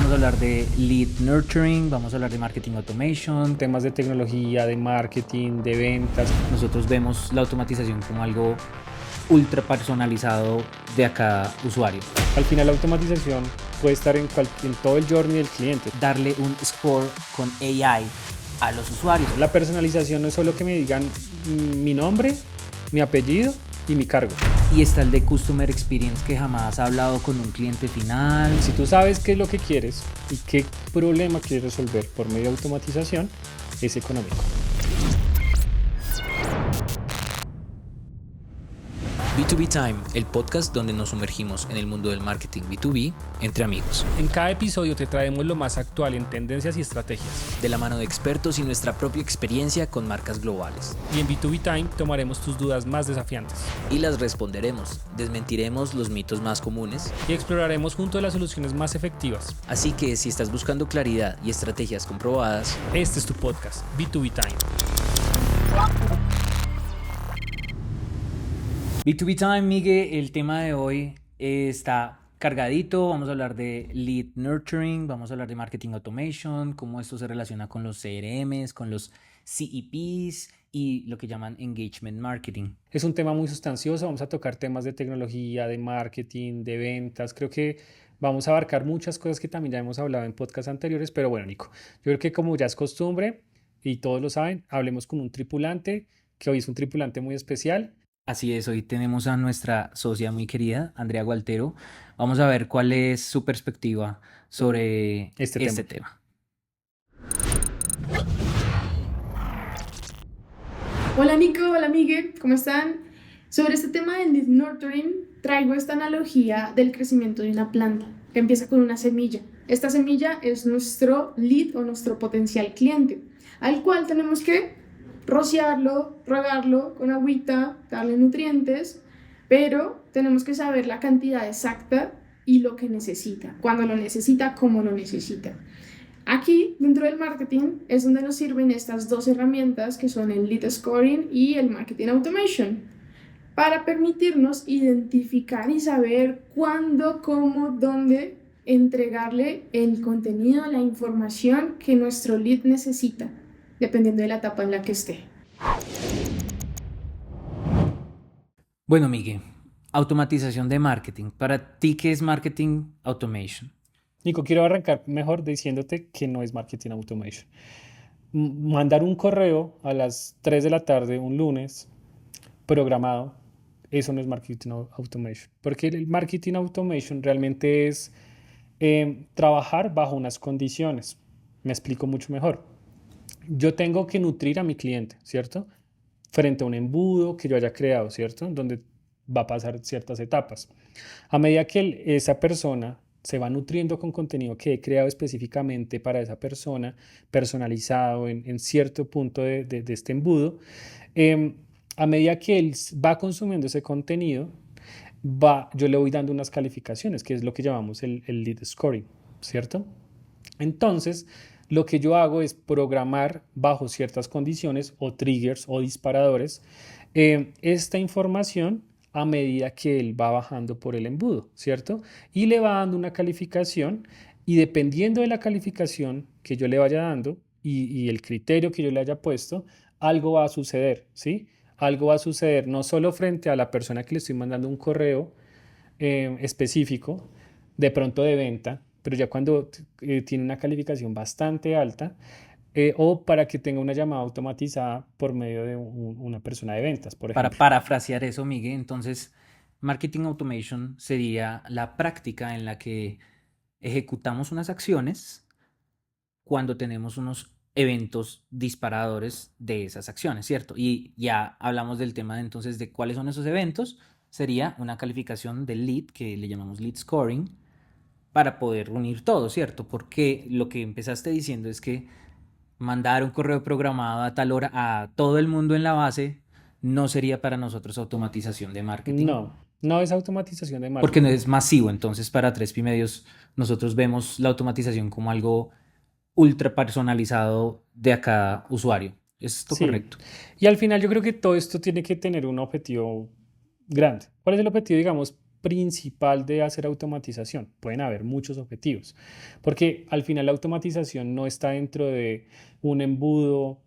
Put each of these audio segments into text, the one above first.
vamos a hablar de lead nurturing, vamos a hablar de marketing automation, temas de tecnología, de marketing, de ventas. Nosotros vemos la automatización como algo ultra personalizado de a cada usuario. Al final la automatización puede estar en todo el journey del cliente. Darle un score con AI a los usuarios. La personalización no es solo que me digan mi nombre, mi apellido y mi cargo. Y está el de Customer Experience, que jamás ha hablado con un cliente final. Si tú sabes qué es lo que quieres y qué problema quieres resolver por medio de automatización, es económico. B2B Time, el podcast donde nos sumergimos en el mundo del marketing B2B entre amigos. En cada episodio te traemos lo más actual en tendencias y estrategias. De la mano de expertos y nuestra propia experiencia con marcas globales. Y en B2B Time tomaremos tus dudas más desafiantes. Y las responderemos, desmentiremos los mitos más comunes. Y exploraremos juntos las soluciones más efectivas. Así que si estás buscando claridad y estrategias comprobadas, este es tu podcast, B2B Time. B2B Time, Miguel, el tema de hoy está cargadito. Vamos a hablar de lead nurturing, vamos a hablar de marketing automation, cómo esto se relaciona con los CRMs, con los CEPs y lo que llaman engagement marketing. Es un tema muy sustancioso, vamos a tocar temas de tecnología, de marketing, de ventas. Creo que vamos a abarcar muchas cosas que también ya hemos hablado en podcasts anteriores, pero bueno, Nico, yo creo que como ya es costumbre y todos lo saben, hablemos con un tripulante, que hoy es un tripulante muy especial. Así es, hoy tenemos a nuestra socia muy querida, Andrea Gualtero. Vamos a ver cuál es su perspectiva sobre este tema. Hola Nico, hola Miguel, ¿cómo están? Sobre este tema del lead nurturing, traigo esta analogía del crecimiento de una planta, que empieza con una semilla. Esta semilla es nuestro lead o nuestro potencial cliente, al cual tenemos que rociarlo, regarlo con agüita, darle nutrientes, pero tenemos que saber la cantidad exacta y lo que necesita, cuándo lo necesita, cómo lo necesita. Aquí, dentro del marketing, es donde nos sirven estas dos herramientas que son el lead scoring y el marketing automation, para permitirnos identificar y saber cuándo, cómo, dónde entregarle el contenido, la información que nuestro lead necesita, dependiendo de la etapa en la que esté. Bueno, Miguel, automatización de marketing. Para ti, ¿qué es marketing automation? Nico, quiero arrancar mejor diciéndote que no es marketing automation. Mandar un correo a las 3 de la tarde un lunes programado, eso no es marketing automation. Porque el marketing automation realmente es trabajar bajo unas condiciones. Me explico mucho mejor. Yo tengo que nutrir a mi cliente, ¿cierto? Frente a un embudo que yo haya creado, ¿cierto? Donde va a pasar ciertas etapas. A medida que esa persona se va nutriendo con contenido que he creado específicamente para esa persona, personalizado en cierto punto de este embudo, a medida que él va consumiendo ese contenido, yo le voy dando unas calificaciones, que es lo que llamamos el lead scoring, ¿cierto? Entonces, lo que yo hago es programar bajo ciertas condiciones o triggers o disparadores esta información a medida que él va bajando por el embudo, ¿cierto? Y le va dando una calificación y dependiendo de la calificación que yo le vaya dando y el criterio que yo le haya puesto, algo va a suceder, ¿sí? Algo va a suceder no solo frente a la persona que le estoy mandando un correo específico, de pronto de venta, pero ya cuando tiene una calificación bastante alta, o para que tenga una llamada automatizada por medio de una persona de ventas, por ejemplo. Para parafrasear eso, Miguel, entonces, marketing automation sería la práctica en la que ejecutamos unas acciones cuando tenemos unos eventos disparadores de esas acciones, ¿cierto? Y ya hablamos del tema de, entonces de cuáles son esos eventos. Sería una calificación del lead, que le llamamos lead scoring, para poder unir todo, ¿cierto? Porque lo que empezaste diciendo es que mandar un correo programado a tal hora a todo el mundo en la base no sería para nosotros automatización de marketing. No es automatización de marketing. Porque no es masivo. Entonces, para 3P Medios, nosotros vemos la automatización como algo ultra personalizado de a cada usuario. ¿Es esto correcto? Y al final yo creo que todo esto tiene que tener un objetivo grande. ¿Cuál es el objetivo? Digamos, principal de hacer automatización. Pueden haber muchos objetivos, porque al final la automatización no está dentro de un embudo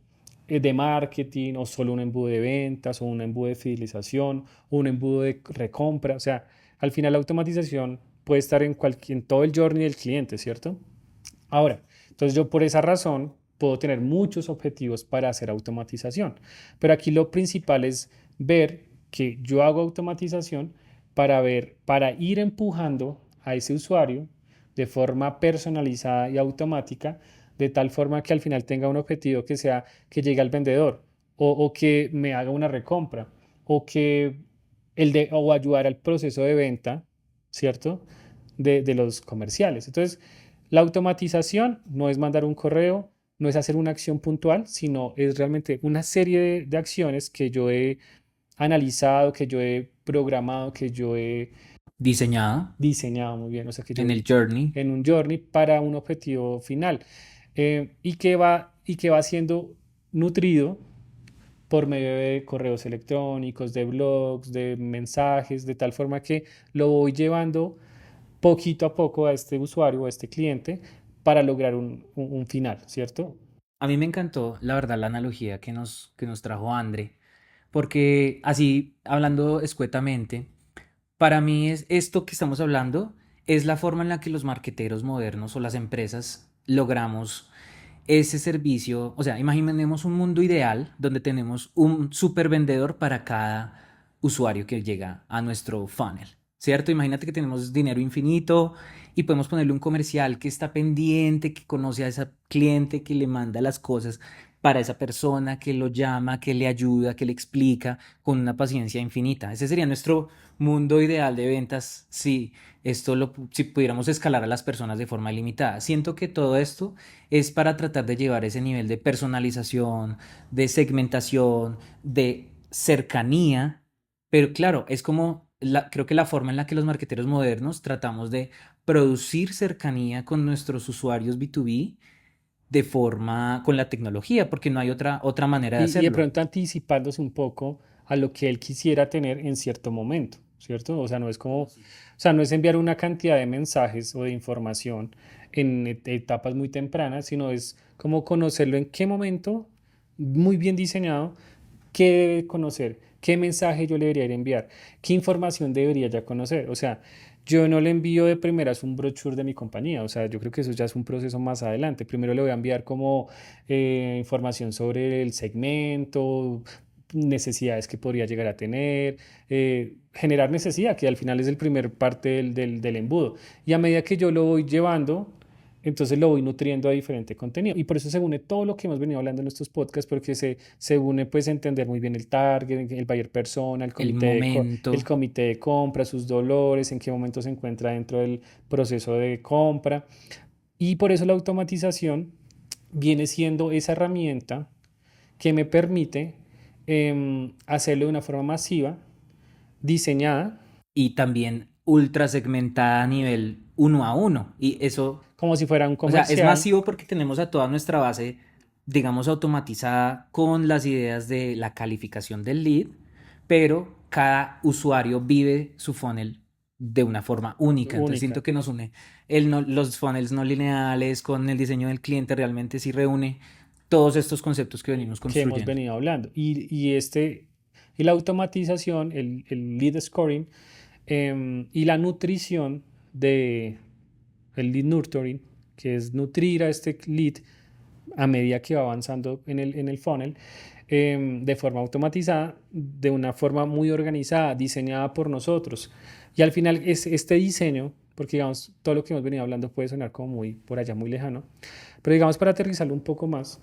de marketing o solo un embudo de ventas o un embudo de fidelización o un embudo de recompra. O sea, al final la automatización puede estar en todo el journey del cliente, ¿cierto? Ahora, entonces yo por esa razón puedo tener muchos objetivos para hacer automatización, pero aquí lo principal es ver que yo hago automatización para ir empujando a ese usuario de forma personalizada y automática, de tal forma que al final tenga un objetivo que sea que llegue al vendedor o que me haga una recompra o ayudar al proceso de venta, ¿cierto? De los comerciales. Entonces, la automatización no es mandar un correo, no es hacer una acción puntual, sino es realmente una serie de acciones que yo he analizado, que yo he programado, que yo he Diseñada diseñado muy bien, o sea, que yo en el journey. en un journey para un objetivo final y que va siendo nutrido por medio de correos electrónicos, de blogs, de mensajes, de tal forma que lo voy llevando poquito a poco a este usuario, a este cliente, para lograr un final, ¿cierto? A mí me encantó, la verdad, la analogía que nos trajo André, porque así, hablando escuetamente, para mí es esto que estamos hablando, es la forma en la que los marqueteros modernos o las empresas logramos ese servicio. O sea, imaginemos un mundo ideal donde tenemos un super vendedor para cada usuario que llega a nuestro funnel, ¿cierto? Imagínate que tenemos dinero infinito y podemos ponerle un comercial que está pendiente, que conoce a ese cliente, que le manda las cosas para esa persona, que lo llama, que le ayuda, que le explica con una paciencia infinita. Ese sería nuestro mundo ideal de ventas si pudiéramos escalar a las personas de forma ilimitada. Siento que todo esto es para tratar de llevar ese nivel de personalización, de segmentación, de cercanía, pero claro, es como creo que la forma en la que los marqueteros modernos tratamos de producir cercanía con nuestros usuarios B2B de forma con la tecnología, porque no hay otra manera de Y de hacerlo. pronto anticipándose un poco a lo que él quisiera tener en cierto momento, ¿cierto? O sea, no es como, o sea, no es enviar una cantidad de mensajes o de información en etapas muy tempranas, sino es como conocerlo en qué momento, muy bien diseñado, qué debe conocer, qué mensaje yo le debería ir a enviar, qué información debería ya conocer. O sea, yo no le envío de primeras un brochure de mi compañía, o sea, yo creo que eso ya es un proceso más adelante. Primero le voy a enviar como información sobre el segmento, necesidades que podría llegar a tener, generar necesidad, que al final es el primer parte del embudo. Y a medida que yo lo voy llevando, entonces lo voy nutriendo a diferente contenido. Y por eso se une todo lo que hemos venido hablando en estos podcasts, porque se une pues entender muy bien el target, el buyer persona, El el momento. comité de compra, sus dolores, en qué momento se encuentra dentro del proceso de compra. Y por eso la automatización viene siendo esa herramienta que me permite hacerlo de una forma masiva, diseñada, Y también ultra segmentada a nivel uno a uno. Y eso, como si fuera un o sea, es comercial. masivo porque tenemos a toda nuestra base, digamos, automatizada con las ideas de la calificación del lead, pero cada usuario vive su funnel de una forma única. Entonces Única. siento que nos une los funnels no lineales con el diseño del cliente, realmente sí reúne todos estos conceptos que venimos Que hemos construyendo. venido hablando. Y la automatización, el lead scoring y la nutrición el lead nurturing, que es nutrir a este lead a medida que va avanzando en el funnel, de forma automatizada, de una forma muy organizada, diseñada por nosotros. Y al final es este diseño, porque digamos, todo lo que hemos venido hablando puede sonar como muy por allá, muy lejano, pero digamos para aterrizarlo un poco más,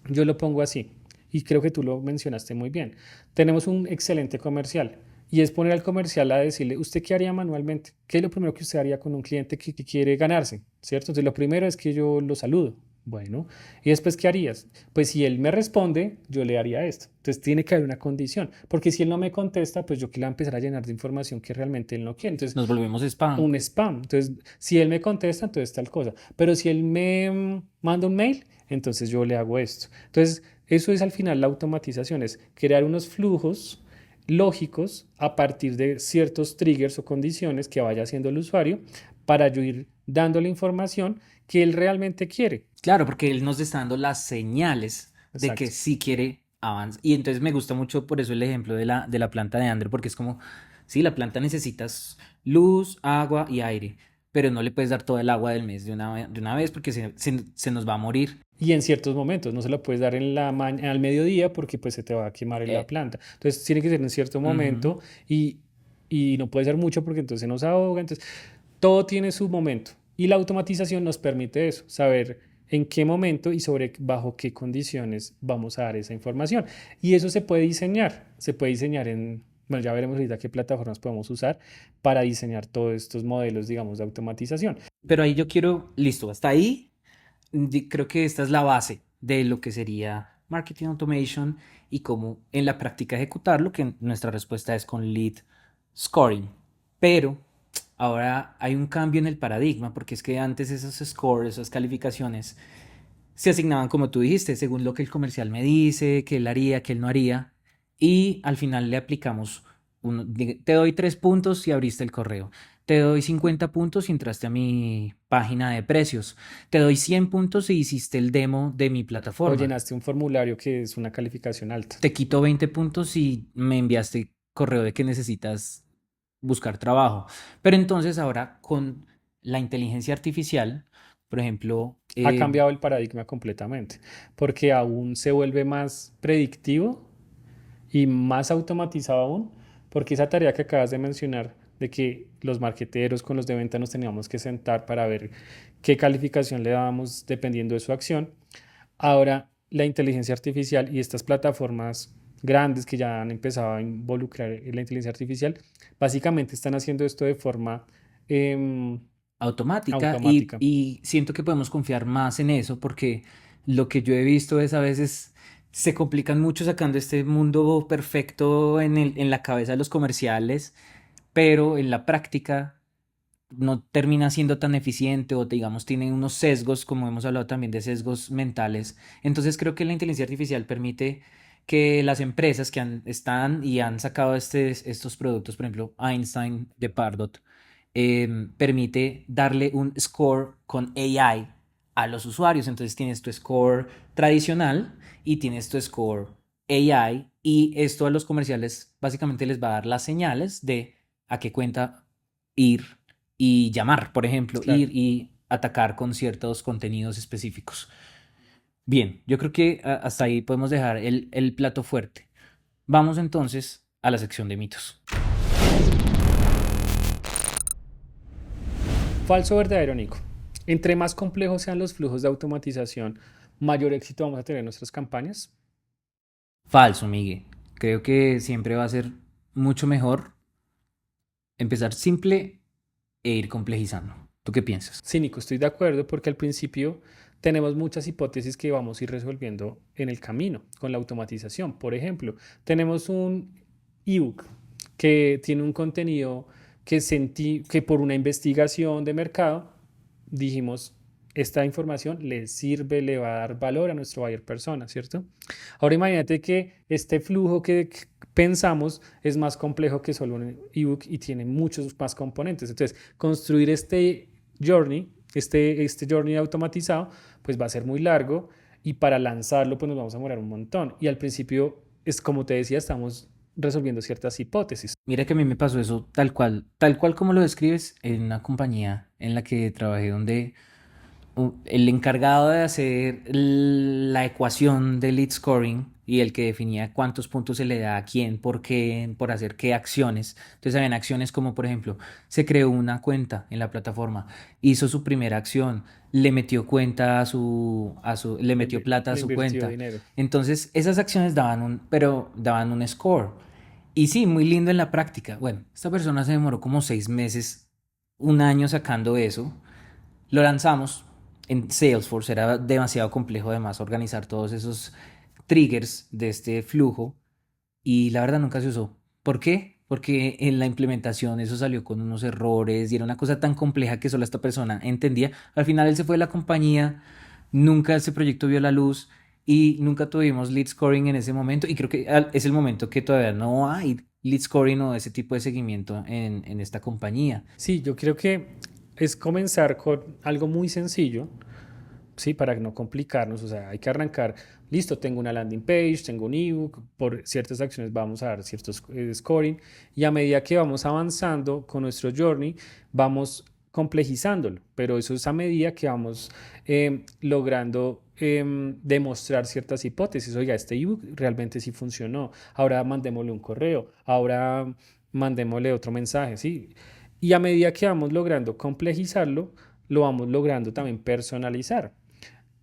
yo lo pongo así, y creo que tú lo mencionaste muy bien. Tenemos un excelente comercial, y es poner al comercial a decirle, ¿usted qué haría manualmente? ¿Qué es lo primero que usted haría con un cliente que quiere ganarse? ¿Cierto? Entonces, lo primero es que yo lo saludo. Bueno, y después, ¿qué harías? Pues si él me responde, yo le haría esto. Entonces, tiene que haber una condición, porque si él no me contesta, pues yo que le voy a empezar a llenar de información que realmente él no quiere. Entonces, Nos volvemos spam. un spam. Entonces, si él me contesta, entonces tal cosa. Pero si él me manda un mail, entonces yo le hago esto. Entonces, eso es al final la automatización, es crear unos flujos lógicos a partir de ciertos triggers o condiciones que vaya haciendo el usuario para yo ir dándole información que él realmente quiere. Claro, porque él nos está dando las señales de que Exacto. sí quiere avanzar. Y entonces me gusta mucho por eso el ejemplo de la planta de Andrew, porque es como, sí, la planta necesitas luz, agua y aire, pero no le puedes dar todo el agua del mes de una vez porque se nos va a morir. Y en ciertos momentos, no se lo puedes dar en al mediodía porque pues se te va a quemar en la Eh, planta. Entonces tiene que ser en cierto Ujú. momento y no puede ser mucho porque entonces nos ahoga. Entonces todo tiene su momento y la automatización nos permite eso, saber en qué momento y sobre bajo qué condiciones vamos a dar esa información. Y eso se puede diseñar en, bueno, ya veremos ahorita qué plataformas podemos usar para diseñar todos estos modelos, digamos, de automatización. Pero ahí yo quiero, listo, hasta ahí creo que esta es la base de lo que sería marketing automation y cómo en la práctica ejecutarlo, que nuestra respuesta es con lead scoring. Pero ahora hay un cambio en el paradigma, porque es que antes esos scores, esas calificaciones, se asignaban, como tú dijiste, según lo que el comercial me dice, que él haría, que él no haría, y al final le aplicamos, te doy 3 puntos si abriste el correo, te doy 50 puntos si entraste a mi página de precios, te doy 100 puntos si hiciste el demo de mi O plataforma, llenaste un formulario que es una calificación alta. te quito 20 puntos si me enviaste correo de que necesitas buscar trabajo. Pero entonces ahora con la inteligencia artificial, por ejemplo, Ha cambiado el paradigma completamente, porque aún se vuelve más predictivo y más automatizado aún, porque esa tarea que acabas de mencionar, de que los marqueteros con los de venta nos teníamos que sentar para ver qué calificación le dábamos dependiendo de su acción, ahora la inteligencia artificial y estas plataformas grandes que ya han empezado a involucrar la inteligencia artificial, básicamente están haciendo esto de forma eh, automática automática. y siento que podemos confiar más en eso porque lo que yo he visto es a veces se complican mucho sacando este mundo perfecto en la cabeza de los comerciales, pero en la práctica no termina siendo tan eficiente o digamos tiene unos sesgos, como hemos hablado también de sesgos mentales. Entonces creo que la inteligencia artificial permite que las empresas que están y han sacado estos productos, por ejemplo, Einstein de Pardot, permite darle un score con AI a los usuarios. Entonces tienes tu score tradicional y tienes tu score AI y esto a los comerciales básicamente les va a dar las señales de a qué cuenta ir y llamar, por ejemplo, Claro. ir y atacar con ciertos contenidos específicos. Bien, yo creo que hasta ahí podemos dejar el plato fuerte. Vamos entonces a la sección de mitos. Falso o verdadero, Nico. Entre más complejos sean los flujos de automatización, mayor éxito vamos a tener en nuestras campañas. Falso, Miguel. Creo que siempre va a ser mucho mejor empezar simple e ir complejizando. ¿Tú qué piensas? Sí, Nico, estoy de acuerdo porque al principio tenemos muchas hipótesis que vamos a ir resolviendo en el camino con la automatización. Por ejemplo, tenemos un ebook que tiene un contenido que por una investigación de mercado dijimos, esta información le sirve, le va a dar valor a nuestro buyer persona, ¿cierto? Ahora imagínate que este flujo que pensamos es más complejo que solo un ebook y tiene muchos más componentes. Entonces, construir este journey, este journey automatizado, pues va a ser muy largo y para lanzarlo pues nos vamos a demorar un montón. Y al principio es como te decía, estamos resolviendo ciertas hipótesis. Mira que a mí me pasó eso tal cual como lo describes en una compañía en la que trabajé donde el encargado de hacer la ecuación de lead scoring y el que definía cuántos puntos se le da a quién, por qué, por hacer qué acciones. Entonces habían acciones como, por ejemplo, se creó una cuenta en la plataforma, hizo su primera acción, le metió cuenta le metió plata a Le su invirtió cuenta. dinero. Entonces esas acciones pero daban un score. Y sí, muy lindo en la práctica. Bueno, esta persona se demoró como 6 meses, un año sacando eso. Lo lanzamos en Salesforce, era demasiado complejo además organizar todos esos triggers de este flujo y la verdad nunca se usó. ¿Por qué? Porque en la implementación eso salió con unos errores y era una cosa tan compleja que solo esta persona entendía. Al final él se fue de la compañía, nunca ese proyecto vio la luz y nunca tuvimos lead scoring en ese momento y creo que es el momento que todavía no hay lead scoring o ese tipo de seguimiento en esta compañía. Sí, yo creo que es comenzar con algo muy sencillo, sí, para no complicarnos. O sea, hay que arrancar, listo, tengo una landing page, tengo un ebook, por ciertas acciones vamos a dar ciertos scoring, y a medida que vamos avanzando con nuestro journey, vamos complejizándolo, pero eso es a medida que vamos logrando demostrar ciertas hipótesis. Oiga, este ebook realmente sí funcionó, ahora mandémosle un correo, ahora mandémosle otro mensaje, ¿sí? Y a medida que vamos logrando complejizarlo, lo vamos logrando también personalizar.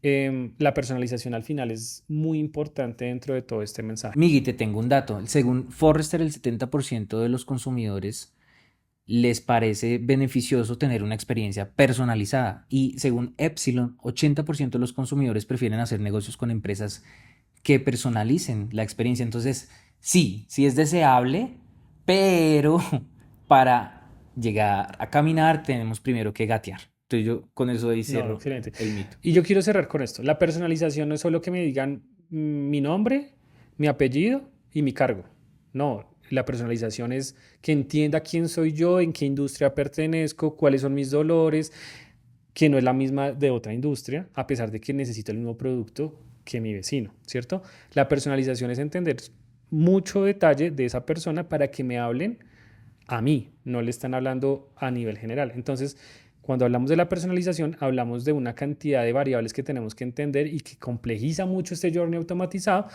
La personalización al final es muy importante dentro de todo este mensaje. Migui, te tengo un dato. Según Forrester, el 70% de los consumidores les parece beneficioso tener una experiencia personalizada. Y según Epsilon, 80% de los consumidores prefieren hacer negocios con empresas que personalicen la experiencia. Entonces, sí es deseable, pero para llegar a caminar tenemos primero que gatear. Entonces yo con eso ahí No, cierro excelente. el mito. Y yo quiero cerrar con esto. La personalización no es solo que me digan mi nombre, mi apellido y mi cargo. No, la personalización es que entienda quién soy yo, en qué industria pertenezco, cuáles son mis dolores, que no es la misma de otra industria, a pesar de que necesito el mismo producto que mi vecino, ¿cierto? La personalización es entender mucho detalle de esa persona para que me hablen a mí, no le están hablando a nivel general. Entonces, cuando hablamos de la personalización, hablamos de una cantidad de variables que tenemos que entender y que complejiza mucho este journey automatizado,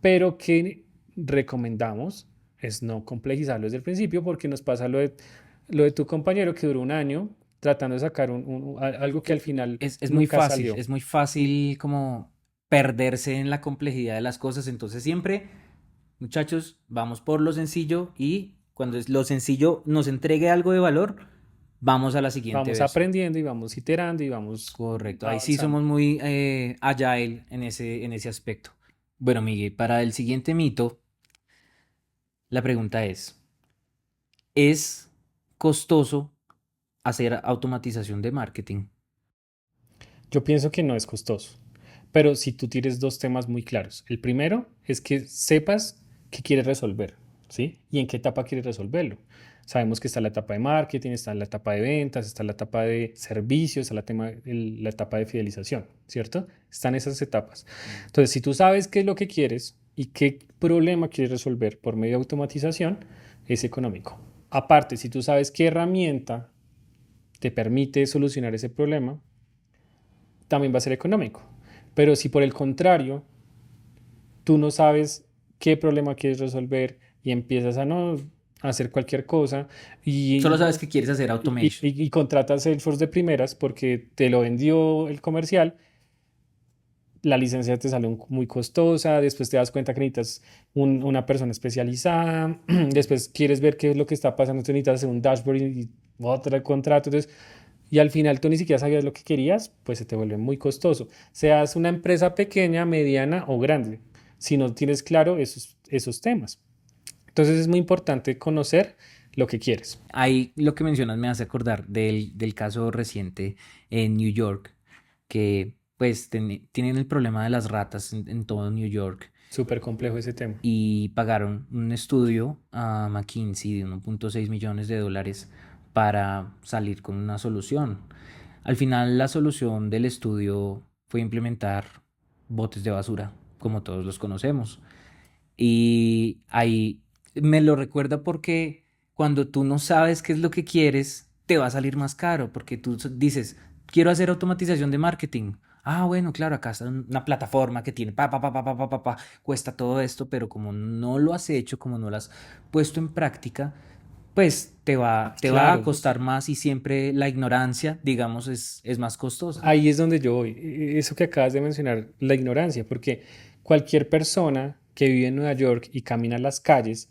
pero que recomendamos es no complejizarlo desde el principio, porque nos pasa lo de tu compañero que duró un año tratando de sacar algo que al final Es muy nunca fácil, salió. es muy fácil como perderse en la complejidad de las cosas. Entonces siempre, muchachos, vamos por lo sencillo y cuando lo sencillo nos entregue algo de valor, vamos a la siguiente Vamos versión. aprendiendo y vamos iterando y vamos Correcto, ahí sí avanzando. somos muy agile en ese aspecto. Bueno, Miguel, para el siguiente mito, la pregunta ¿es costoso hacer automatización de marketing? Yo pienso que no es costoso, pero si tú tienes dos temas muy claros. El primero es que sepas qué quieres resolver, ¿sí? Y en qué etapa quieres resolverlo. Sabemos que está la etapa de marketing, está la etapa de ventas, está la etapa de servicios, está la etapa de fidelización, ¿cierto? Están esas etapas. Entonces, si tú sabes qué es lo que quieres y qué problema quieres resolver por medio de automatización, es económico. Aparte, si tú sabes qué herramienta te permite solucionar ese problema, también va a ser económico. Pero si por el contrario, tú no sabes qué problema quieres resolver y empiezas a no a hacer cualquier cosa Solo y, sabes que quieres hacer automation. y contratas Salesforce de primeras porque te lo vendió el comercial, la licencia te sale muy costosa, después te das cuenta que necesitas una persona especializada, después quieres ver qué es lo que está pasando, tú necesitas hacer un dashboard y otro contrato, entonces, y al final tú ni siquiera sabías lo que querías, pues se te vuelve muy costoso. Seas una empresa pequeña, mediana o grande, si no tienes claro esos temas. Entonces es muy importante conocer lo que quieres. Ahí lo que mencionas me hace acordar del caso reciente en New York, que pues tienen el problema de las ratas en todo New York Súper complejo ese tema. y pagaron un estudio a McKinsey de 1.6 millones de dólares para salir con una solución. Al final la solución del estudio fue implementar botes de basura, como todos los conocemos. Y ahí me lo recuerda porque cuando tú no sabes qué es lo que quieres, te va a salir más caro, porque tú dices, quiero hacer automatización de marketing. Ah, bueno, claro, acá está una plataforma que tiene cuesta todo esto, pero como no lo has hecho, como no lo has puesto en práctica, pues te va a Claro, costar más y siempre la ignorancia, digamos, es más costosa. ahí es donde yo voy. Eso que acabas de mencionar, la ignorancia, porque cualquier persona que vive en Nueva York y camina las calles,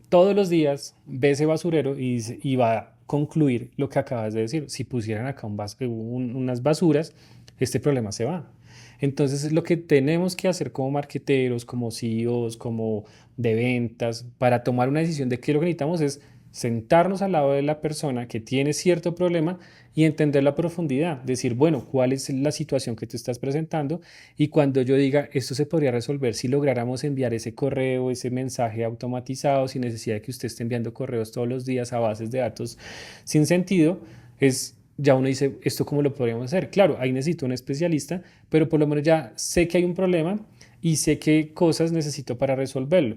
todos los días ve ese basurero y va a concluir lo que acabas de decir. Si pusieran acá unas basuras, este problema se va. Entonces, lo que tenemos que hacer como marqueteros, como CEOs, como de ventas, para tomar una decisión de qué es lo que necesitamos es sentarnos al lado de la persona que tiene cierto problema y entender la profundidad, decir, bueno, ¿cuál es la situación que tú estás presentando? Y cuando yo diga, esto se podría resolver si lográramos enviar ese correo, ese mensaje automatizado, sin necesidad de que usted esté enviando correos todos los días a bases de datos sin sentido, es... Ya uno dice, ¿esto cómo lo podríamos hacer? Claro, ahí necesito un especialista, pero por lo menos ya sé que hay un problema y sé qué cosas necesito para resolverlo.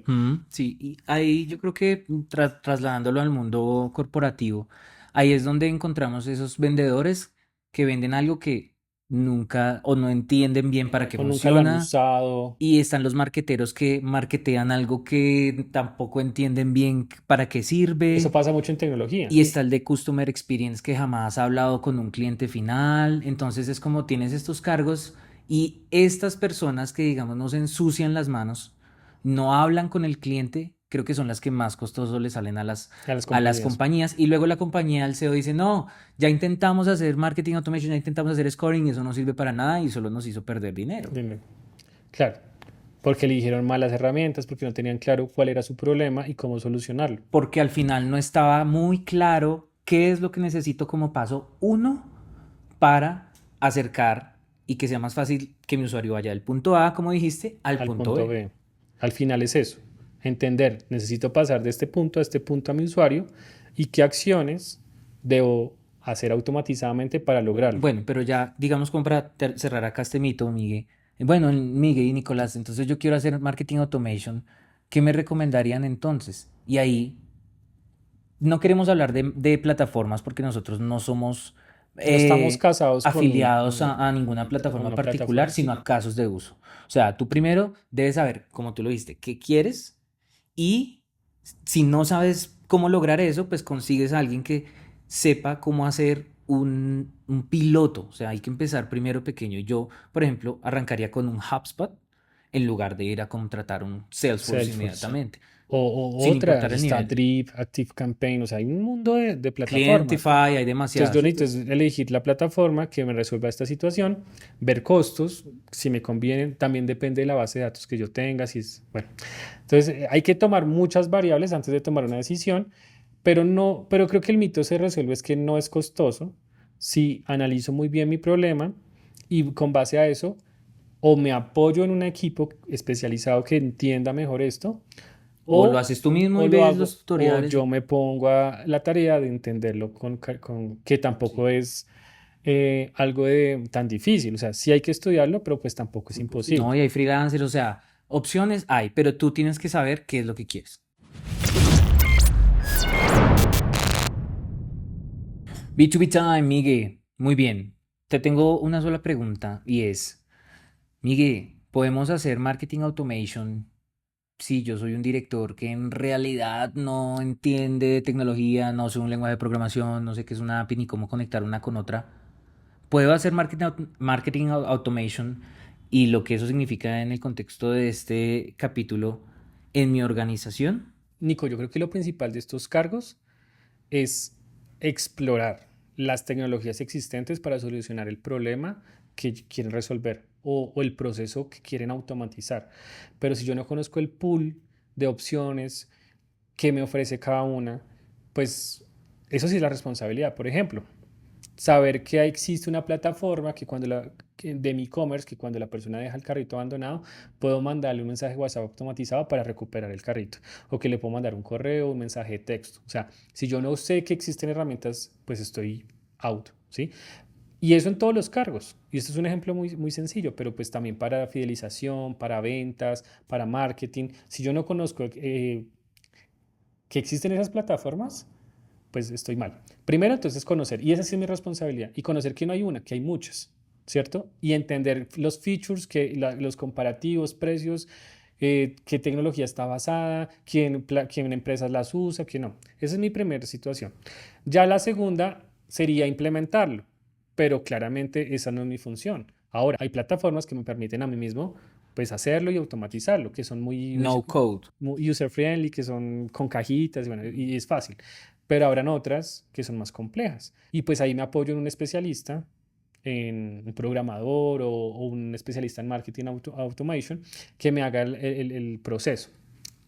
Sí, y ahí yo creo que trasladándolo al mundo corporativo, ahí es donde encontramos esos vendedores que venden algo que nunca o no entienden bien para qué O nunca lo han funciona. usado. Y están los marqueteros que marketean algo que tampoco entienden bien para qué Eso sirve. pasa mucho en tecnología. Y está el de Customer Experience que jamás ha hablado con un cliente final. Entonces es como tienes estos cargos y estas personas que digamos no se ensucian las manos, no hablan con el cliente, creo que son las que más costoso le salen A las a las compañías. compañías. Y luego la compañía, el CEO dice, no, ya intentamos hacer marketing automation, ya intentamos hacer scoring, eso no sirve para nada y solo nos hizo perder dinero. Dime. Claro, porque eligieron malas herramientas, porque no tenían claro cuál era su problema y cómo solucionarlo. Porque al final no estaba muy claro qué es lo que necesito como paso uno para acercar y que sea más fácil que mi usuario vaya del punto A, como dijiste, al Al punto punto B. B. Al final es eso, entender, necesito pasar de este punto a este punto a mi usuario y qué acciones debo hacer automatizadamente para lograrlo. Bueno, pero ya, digamos, como para cerrar acá este mito, Miguel. Bueno, Miguel y Nicolás, entonces yo quiero hacer marketing automation. ¿Qué me recomendarían entonces? Y ahí no queremos hablar de plataformas porque nosotros no somos No estamos casados afiliados a ninguna con plataforma una particular, plataforma. sino a casos de uso. O sea, tú primero debes saber, como tú lo dijiste, qué quieres y si no sabes cómo lograr eso, pues consigues a alguien que sepa cómo hacer un piloto. O sea, hay que empezar primero pequeño. Yo, por ejemplo, arrancaría con un HubSpot en lugar de ir a contratar un Salesforce Salesforce. inmediatamente, O sin otras, importar el está nivel. Drip, Active Campaign, o sea, hay un mundo de plataformas. Clientify, hay Entonces yo demasiadas. necesito es elegir la plataforma que me resuelva esta situación, ver costos, si me conviene, también depende de la base de datos que yo tenga, si es, bueno. Entonces hay que tomar muchas variables antes de tomar una decisión, pero no, pero creo que el mito se resuelve es que no es costoso si analizo muy bien mi problema y con base a eso o me apoyo en un equipo especializado que entienda mejor esto O lo o, haces tú mismo o y lo ves los hago, o tutoriales. yo me pongo a la tarea de entenderlo con que tampoco Sí. es algo tan difícil. O sea, sí hay que estudiarlo, pero pues tampoco es imposible. No, y hay freelancers, o sea, opciones hay, pero tú tienes que saber qué es lo que quieres. B2B Time, Migue. Muy bien. Te tengo una sola pregunta y es, Migue, ¿podemos hacer marketing automation si yo soy un director que en realidad no entiende de tecnología, no sé un lenguaje de programación, no sé qué es una API ni cómo conectar una con otra? ¿Puedo hacer marketing automation y lo que eso significa en el contexto de este capítulo en mi organización? Nico, yo creo que lo principal de estos cargos es explorar las tecnologías existentes para solucionar el problema que quieren resolver o el proceso que quieren automatizar. Pero si yo no conozco el pool de opciones que me ofrece cada una, pues eso sí es la responsabilidad. Por ejemplo, saber que existe una plataforma de mi e-commerce que cuando la persona deja el carrito abandonado, puedo mandarle un mensaje WhatsApp automatizado para recuperar el carrito. O que le puedo mandar un correo, un mensaje de texto. O sea, si yo no sé que existen herramientas, pues estoy out, ¿sí? Y eso en todos los cargos. Y esto es un ejemplo muy, muy sencillo, pero pues también para fidelización, para ventas, para marketing. Si yo no conozco que existen esas plataformas, pues estoy mal. Primero, entonces, conocer, y esa sí es mi responsabilidad, y conocer que no hay una, que hay muchas, ¿cierto? Y entender los features, los comparativos, precios, qué tecnología está basada, quién empresas las usa, quién no. Esa es mi primera situación. Ya la segunda sería implementarlo, pero claramente esa no es mi función. Ahora, hay plataformas que me permiten a mí mismo pues hacerlo y automatizarlo, que son No code. muy user friendly, que son con cajitas, bueno, y es fácil. Pero habrán otras que son más complejas. Y pues ahí me apoyo en un especialista, en un programador o un especialista en marketing automation, que me haga el proceso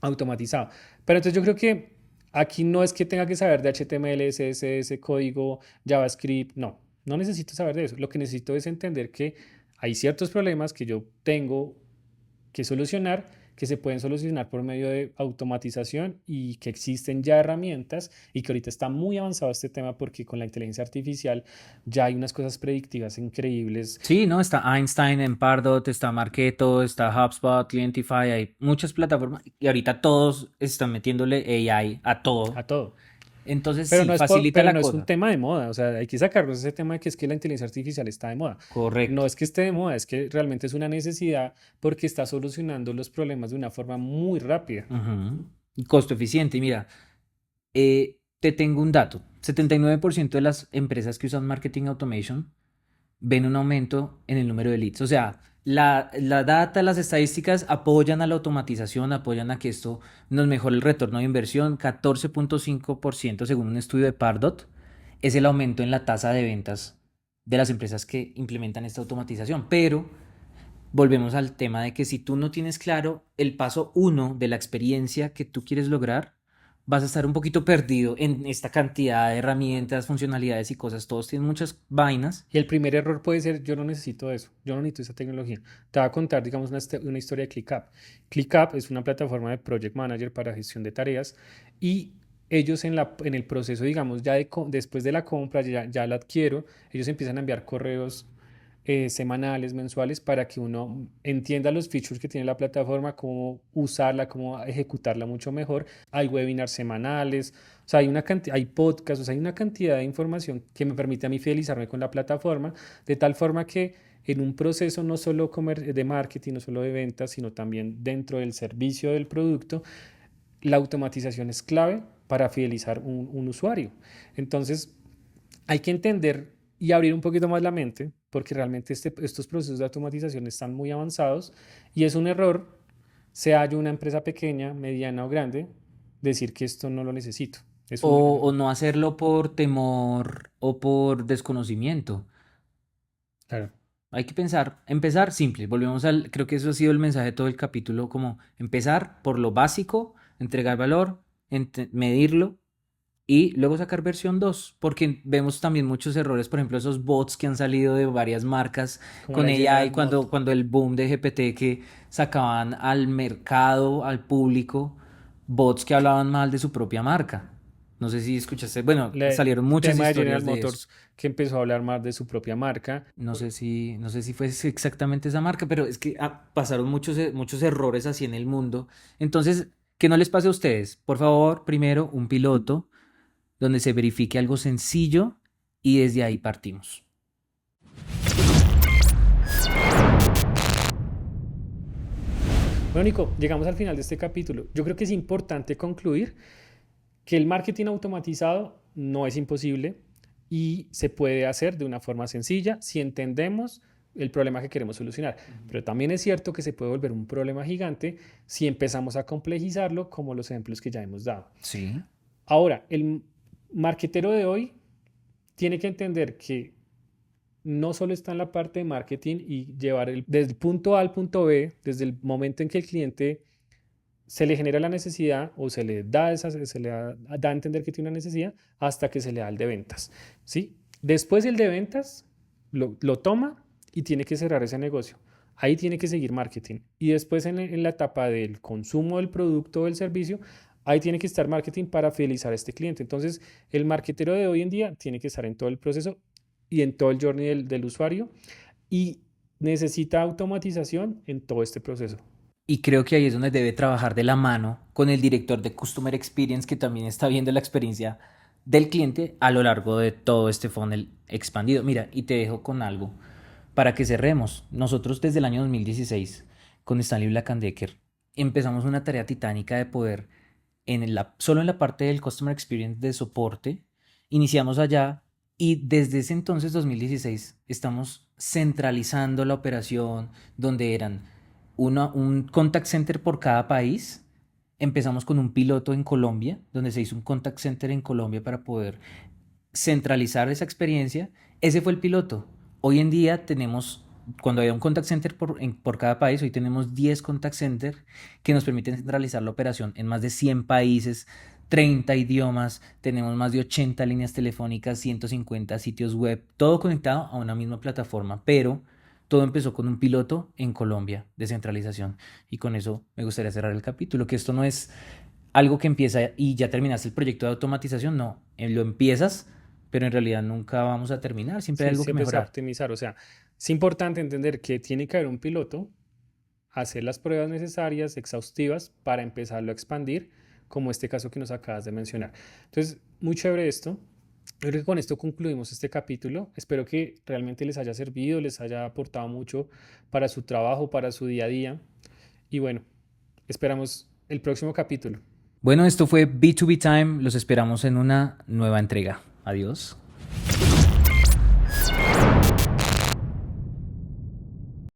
automatizado. Pero entonces yo creo que aquí no es que tenga que saber de HTML, CSS, código, JavaScript, no necesito saber de eso. Lo que necesito es entender que hay ciertos problemas que yo tengo que solucionar, que se pueden solucionar por medio de automatización y que existen ya herramientas y que ahorita está muy avanzado este tema porque con la inteligencia artificial ya hay unas cosas predictivas increíbles. Sí, ¿no? Está Einstein en Pardot, está Marketo, está HubSpot, Clientify, hay muchas plataformas y ahorita todos están metiéndole AI a todo. A todo. Entonces Pero sí, no es facilita pero la no es un cosa. tema de moda, o sea, hay que sacarnos ese tema de que es que la inteligencia artificial está de moda. No Correcto. es que esté de moda, es que realmente es una necesidad porque está solucionando los problemas de una forma muy rápida. Ujú. Y costo eficiente. Y mira, te tengo un dato. 79% de las empresas que usan marketing automation ven un aumento en el número de leads. O sea, la data, las estadísticas apoyan a la automatización, apoyan a que esto nos mejore el retorno de inversión. 14.5% según un estudio de Pardot es el aumento en la tasa de ventas de las empresas que implementan esta automatización. Pero volvemos al tema de que si tú no tienes claro el paso uno de la experiencia que tú quieres lograr, vas a estar un poquito perdido en esta cantidad de herramientas, funcionalidades y cosas. Todos tienen muchas vainas. Y el primer error puede ser, yo no necesito eso, yo no necesito esa tecnología. Te voy a contar, digamos, una historia de ClickUp. ClickUp es una plataforma de Project Manager para gestión de tareas y ellos en el proceso, digamos, después de la compra, ya la adquiero, ellos empiezan a enviar correos semanales, mensuales, para que uno entienda los features que tiene la plataforma, cómo usarla, cómo ejecutarla mucho mejor. Hay webinars semanales, o sea, hay podcasts, o sea, hay una cantidad de información que me permite a mí fidelizarme con la plataforma, de tal forma que en un proceso no solo de marketing, no solo de ventas, sino también dentro del servicio del producto, la automatización es clave para fidelizar un usuario. Entonces, hay que entender y abrir un poquito más la mente, porque realmente estos procesos de automatización están muy avanzados y es un error, sea yo una empresa pequeña, mediana o grande, decir que esto no lo necesito. Es un, O no hacerlo por temor o por desconocimiento. claro. Hay que pensar, empezar simple. Volvemos al, creo que eso ha sido el mensaje de todo el capítulo, como empezar por lo básico, entregar valor, medirlo y luego sacar versión 2 porque vemos también muchos errores, por ejemplo, esos bots que han salido de varias marcas Como con la AI General Motors. cuando el boom de GPT que sacaban al mercado, al público, bots que hablaban mal de su propia marca. No sé si escuchaste, bueno, salieron El muchas tema de General historias de eso. Motors que empezó a hablar más de su propia marca. No sé si fue exactamente esa marca, pero es que pasaron muchos errores así en el mundo. Entonces, que no les pase a ustedes. Por favor, primero un piloto donde se verifique algo sencillo y desde ahí partimos. Bueno, Nico, llegamos al final de este capítulo. Yo creo que es importante concluir que el marketing automatizado no es imposible y se puede hacer de una forma sencilla si entendemos el problema que queremos solucionar. Pero también es cierto que se puede volver un problema gigante si empezamos a complejizarlo, como los ejemplos que ya hemos dado. Sí. Ahora, el marketero de hoy tiene que entender que no solo está en la parte de marketing y llevar desde el punto A al punto B, desde el momento en que el cliente se le genera la necesidad o se le da a entender que tiene una necesidad hasta que se le da el de ventas, ¿sí? Después el de ventas lo toma y tiene que cerrar ese negocio. Ahí tiene que seguir marketing. Y después en la etapa del consumo del producto o del servicio, ahí tiene que estar marketing para fidelizar a este cliente. Entonces, el marketero de hoy en día tiene que estar en todo el proceso y en todo el journey del usuario y necesita automatización en todo este proceso. Y creo que ahí es donde debe trabajar de la mano con el director de Customer Experience que también está viendo la experiencia del cliente a lo largo de todo este funnel expandido. Mira, y te dejo con algo para que cerremos. Nosotros desde el año 2016 con Stanley Black and Decker empezamos una tarea titánica de poder solo en la parte del Customer Experience de soporte, iniciamos allá y desde ese entonces, 2016, estamos centralizando la operación donde eran un contact center por cada país. Empezamos con un piloto en Colombia, donde se hizo un contact center en Colombia para poder centralizar esa experiencia. Ese fue el piloto. Hoy en día tenemos, cuando había un contact center por cada país, hoy tenemos 10 contact centers que nos permiten centralizar la operación en más de 100 países 30 idiomas, tenemos más de 80 líneas telefónicas, 150 sitios web, todo conectado a una misma plataforma, pero todo empezó con un piloto en Colombia, descentralización. Y con eso me gustaría cerrar el capítulo, que esto no es algo que empieza y ya terminaste el proyecto de automatización, no, lo empiezas, pero en realidad nunca vamos a terminar, siempre hay Sí, algo que siempre es mejorar. optimizar. O sea, es importante entender que tiene que haber un piloto, hacer las pruebas necesarias, exhaustivas, para empezarlo a expandir, como este caso que nos acabas de mencionar. Entonces, muy chévere esto. Yo creo que con esto concluimos este capítulo. Espero que realmente les haya servido, les haya aportado mucho para su trabajo, para su día a día. Y bueno, esperamos el próximo capítulo. Bueno, esto fue B2B Time, los esperamos en una nueva entrega. Adiós.